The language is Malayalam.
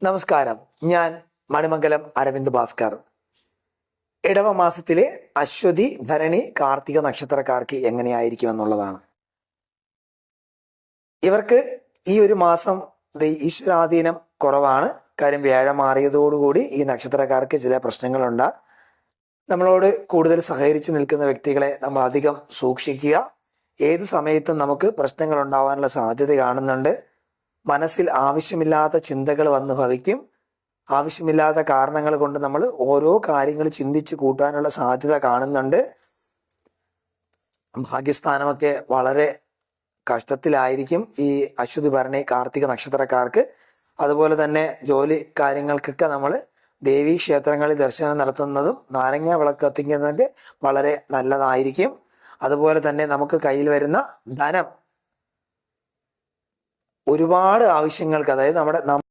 നമസ്കാരം. ഞാൻ മണിമംഗലം അരവിന്ദ് ഭാസ്കർ. ഇടവ മാസത്തിലെ അശ്വതി, ഭരണി, കാർത്തിക നക്ഷത്രക്കാർക്ക് എങ്ങനെയായിരിക്കും എന്നുള്ളതാണ്. ഇവർക്ക് ഈ ഒരു മാസം ഈശ്വരാധീനം കുറവാണ്. കാര്യം വ്യാഴം മാറിയതോടുകൂടി ഈ നക്ഷത്രക്കാർക്ക് ചില പ്രശ്നങ്ങളുണ്ട്. നമ്മളോട് കൂടുതൽ സഹകരിച്ച് നിൽക്കുന്ന വ്യക്തികളെ നമ്മൾ അധികം സൂക്ഷിക്കുക. ഏത് സമയത്തും നമുക്ക് പ്രശ്നങ്ങൾ ഉണ്ടാവാനുള്ള സാധ്യത കാണുന്നുണ്ട്. മനസ്സിൽ ആവശ്യമില്ലാത്ത ചിന്തകൾ വന്ന് ഭവിക്കും. ആവശ്യമില്ലാത്ത കാരണങ്ങൾ കൊണ്ട് നമ്മൾ ഓരോ കാര്യങ്ങൾ ചിന്തിച്ച് കൂട്ടാനുള്ള സാധ്യത കാണുന്നുണ്ട്. ഭാഗ്യസ്ഥാനമൊക്കെ വളരെ കഷ്ടത്തിലായിരിക്കും ഈ അശ്വതി, ഭരണി, കാർത്തിക നക്ഷത്രക്കാർക്ക്. അതുപോലെ തന്നെ ജോലി കാര്യങ്ങൾക്കൊക്കെ നമ്മൾ ദേവീ ക്ഷേത്രങ്ങളിൽ ദർശനം നടത്തുന്നതും നാരങ്ങ വിളക്ക് കത്തിക്കുന്നതൊക്കെ വളരെ നല്ലതായിരിക്കും. അതുപോലെ തന്നെ നമുക്ക് കയ്യിൽ വരുന്ന ധനം ഒരുപാട് ആവശ്യങ്ങൾക്ക്, അതായത് നമ്മുടെ